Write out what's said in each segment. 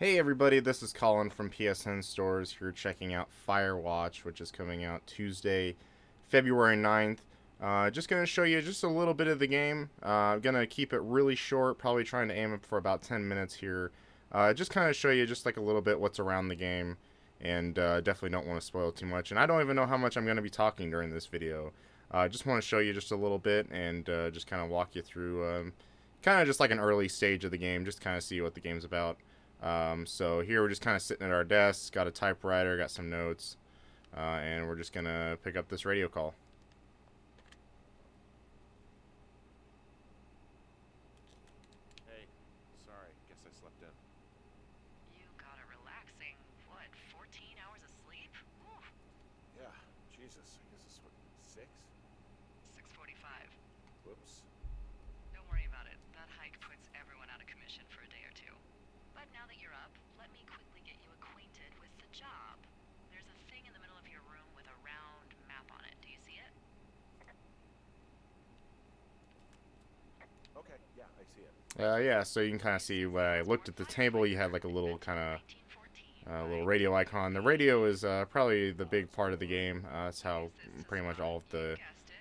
Hey everybody, this is Collin from PSNStores. You're checking out Firewatch, which is coming out Tuesday, February 9th. Just going to show you just a little bit of the game. I'm going to keep it really short, probably trying to aim it for about 10 minutes here. Just kind of show you just like a little bit what's around the game, and definitely don't want to spoil too much. And I don't even know how much I'm going to be talking during this video. Just want to show you just a little bit and just kind of walk you through kind of just like an early stage of the game, just kind of see what the game's about. So here we're just kind of sitting at our desks, got a typewriter, got some notes, and we're just going to pick up this radio call. Hey, sorry, guess I slept in. You got a relaxing, what, 14 hours of sleep? Ooh, Yeah, Jesus, I guess it's what, 6? 6:45. Whoops. Don't worry about it. That hike puts everyone out of commission for a day or two. But now that you're up, let me quickly get you acquainted with the job. There's a thing in the middle of your room with a round map on it. Do you see it? Okay, yeah, I see it. Yeah, so you can kind of see when I looked at the table, you had like a little kind of 1914, little radio icon. The radio is probably the big part of the game. That's how pretty much all of the, guessed it.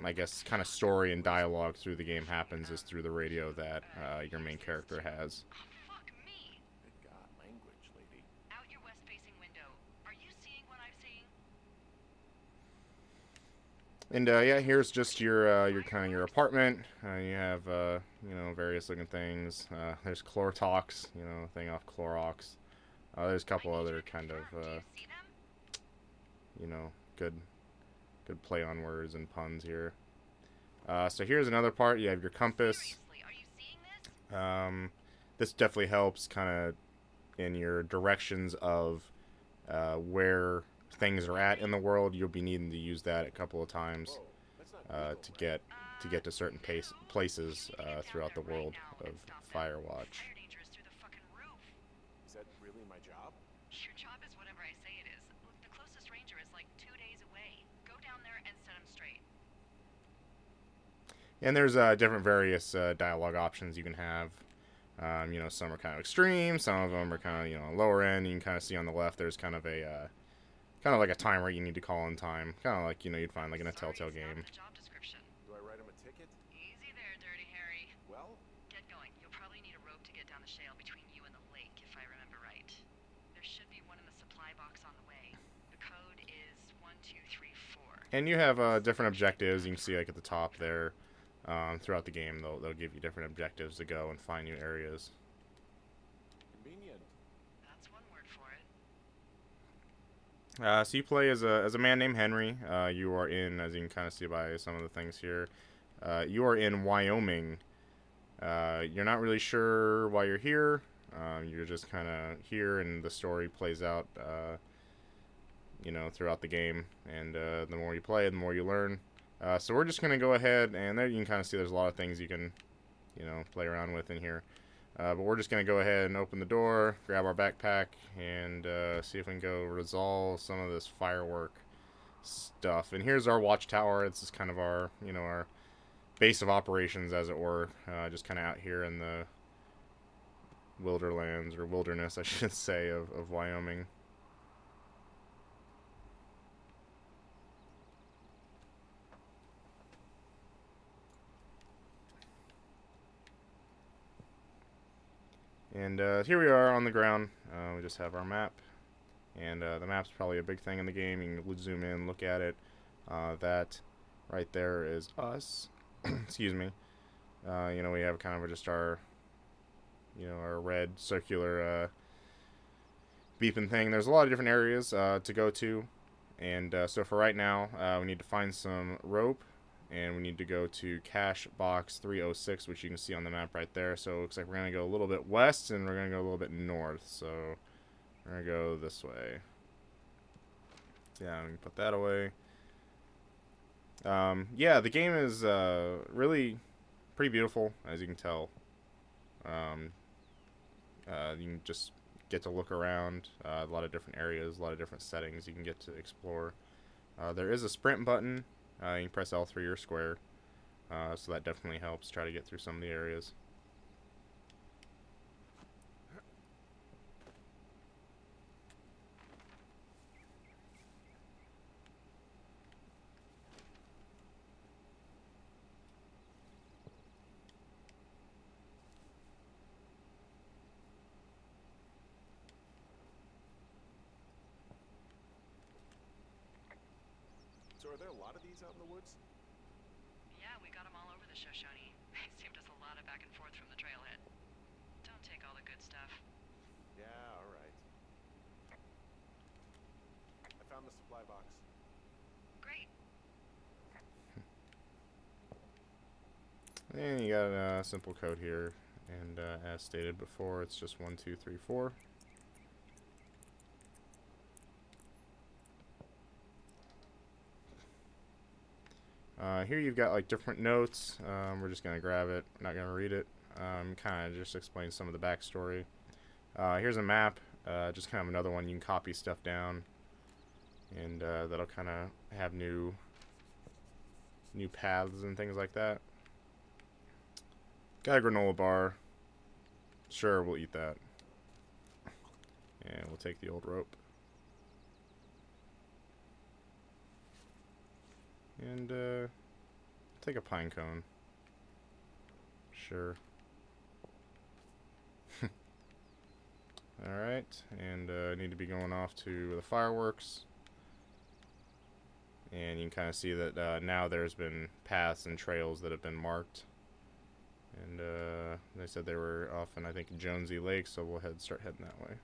I guess, kind of story and dialogue through the game happens is through the radio that your main character has. Oh, fuck me! Good God, language, lady. Out your west-facing window. Are you seeing what I'm seeing? And yeah, here's just your kind of your apartment. You have various looking things. There's Chlorotox, thing off Clorox. There's a couple other kind of Do you see them? good play on words and puns here. So here's another part. You have your compass. Seriously, are you seeing this? This definitely helps kind of in your directions of where things are at in the world. You'll be needing to use that a couple of times Whoa, that's not legal. to get to certain places throughout the world of Firewatch. Fire danger is through the fucking roof. Is that really my job? Your job is whatever I say it is. Look, the closest ranger is like 2 days away. Go down there and set him straight. And there's different various dialogue options you can have. Some are kind of extreme, some of them are kind of lower end. You can kind of see on the left there's kind of like a timer you need to call in time, kind of like you'd find like in a Sorry, Telltale it's not game. the job description. Do I write him a ticket? Easy there, Dirty Harry. Well, Get going. You'll probably need a rope to get down the shale between you and the lake, if I remember right. There should be one in the supply box on the way. The code is 1234. And you have different objectives. You can see like at the top there. Throughout the game, they'll give you different objectives to go and find new areas. convenient. That's one word for it. So you play as a man named Henry. You are in, as you can kind of see by some of the things here, you are in Wyoming. You're not really sure why you're here. You're just kind of here, and the story plays out, throughout the game. And the more you play, the more you learn. So we're just going to go ahead, and there you can kind of see there's a lot of things you can, play around with in here. But we're just going to go ahead and open the door, grab our backpack, and see if we can go resolve some of this firework stuff. And here's our watchtower. This is kind of our, our base of operations, as it were, just kind of out here in the wilderlands, or wilderness, I should say, of Wyoming. And here we are on the ground. We just have our map. And the map's probably a big thing in the game. You can zoom in, look at it. That right there is us. Excuse me. We have kind of just our, our red circular beeping thing. There's a lot of different areas to go to. And so for right now, we need to find some rope. And we need to go to cache box 306, which you can see on the map right there. So it looks like we're going to go a little bit west, and we're going to go a little bit north. So we're going to go this way. Yeah, we can put that away. Yeah, the game is really pretty beautiful, as you can tell. You can just get to look around a lot of different areas, a lot of different settings you can get to explore. There is a sprint button. You can press L3 or square, so that definitely helps try to get through some of the areas. Are there a lot of these out in the woods? Yeah, we got them all over the Shoshone. They saved us a lot of back and forth from the trailhead. Don't take all the good stuff. Yeah, alright. I found the supply box. Great. And you got a simple code here, and as stated before, it's just 1, 2, 3, 4. Here you've got like different notes. We're just gonna grab it. Not gonna read it. Kind of just explain some of the backstory. Here's a map. Just kind of another one. You can copy stuff down, and that'll kind of have new paths and things like that. Got a granola bar. Sure, we'll eat that. And we'll take the old rope. And take a pine cone. Sure. Alright, and I need to be going off to the fireworks. And you can kind of see that now there's been paths and trails that have been marked. And they said they were off in, I think, Jonesy Lake, so we'll start heading that way.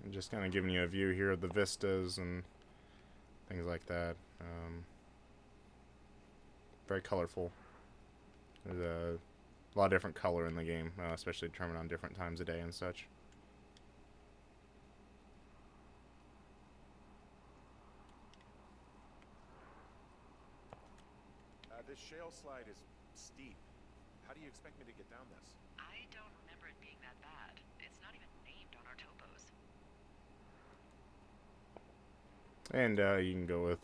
I'm just kind of giving you a view here of the vistas and things like that. Very colorful. There's a lot of different color in the game, especially determined on different times of day and such. This shale slide is steep. How do you expect me to get down this? I don't remember it being that bad. It's not even named on our topos. And you can go with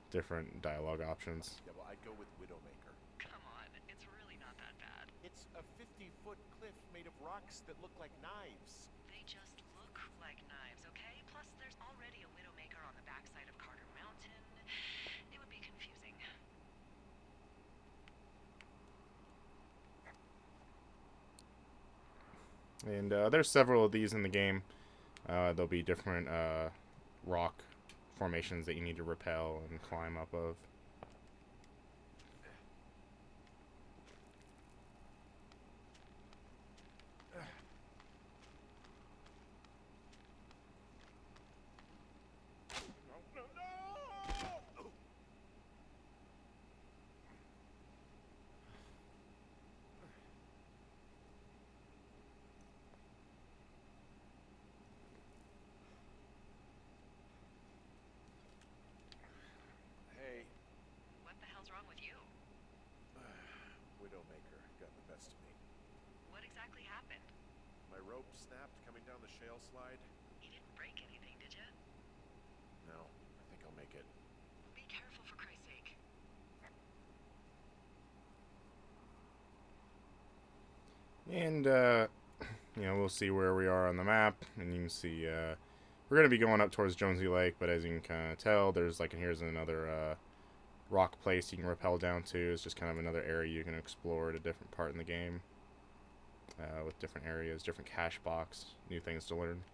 different dialogue options. Yeah, well, I'd go with Widowmaker. Come on, it's really not that bad. It's a 50-foot cliff made of rocks that look like knives. They just look like knives, okay? Plus, there's already a Widowmaker on the backside of Carter Mountain. It would be confusing. And there's several of these in the game. There'll be different rock formations that you need to rappel and climb up of. Hey, What the hell's wrong with you? Widowmaker got the best of me. What exactly happened? My rope snapped coming down the shale slide. You didn't break anything, did you? No, I think I'll make it. Be careful, for Christ's sake. And you know, we'll see where we are on the map, and you can see we're gonna be going up towards Jonesy Lake, but as you can kind of tell, there's like, and here's another rock place you can rappel down to. It's just kind of another area you can explore at a different part in the game, with different areas, different cache box, new things to learn.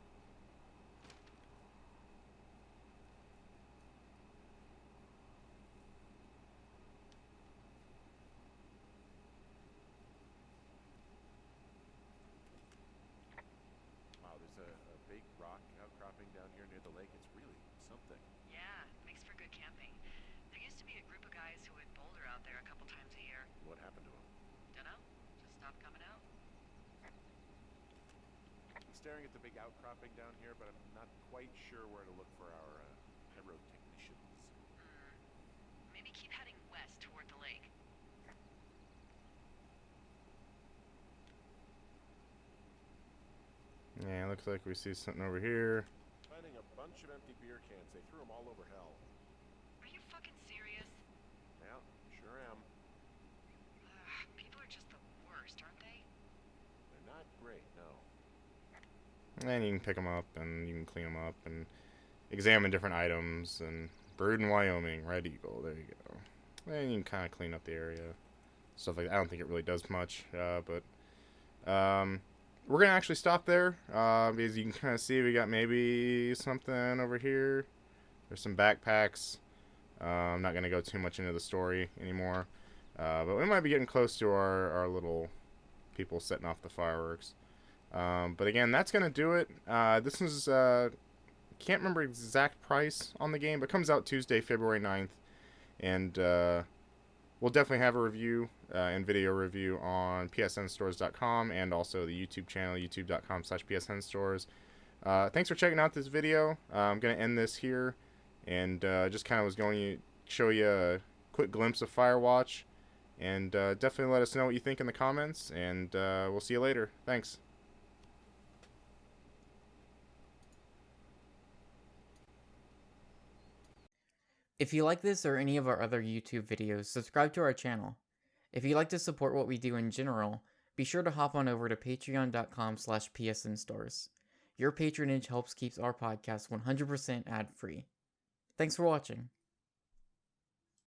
Wow, there's a big rock outcropping down here near the lake. It's really something. Yeah, makes for good camping. There used to be a group of guys who would boulder out there a couple times a year. What happened to him? Dunno, just stopped coming out. I'm staring at the big outcropping down here, but I'm not quite sure where to look for our pyrotechnicians. Maybe keep heading west toward the lake. Yeah, looks like we see something over here. Finding a bunch of empty beer cans. They threw them all over hell. Are you fucking serious? Yeah, sure tram. People are just the worst, aren't they? They're not great, no. And you can pick them up and you can clean them up and examine different items. And brewed in Wyoming, Red Eagle. There you go. And you can kind of clean up the area, stuff like that. I don't think it really does much, but we're gonna actually stop there because you can kind of see we got maybe something over here. There's some backpacks. I'm not gonna go too much into the story anymore, but we might be getting close to our little people setting off the fireworks. But again, that's gonna do it. This is can't remember exact price on the game, but it comes out Tuesday, February 9th, and we'll definitely have a review and video review on PSNStores.com and also the YouTube channel, youtube.com/PSNStores. Thanks for checking out this video. I'm going to end this here, and just kind of was going to show you a quick glimpse of Firewatch, and definitely let us know what you think in the comments, and we'll see you later. Thanks. If you like this or any of our other YouTube videos, subscribe to our channel. If you'd like to support what we do in general, be sure to hop on over to patreon.com/PSNstores. Your patronage helps keep our podcast 100% ad-free. Thanks for watching.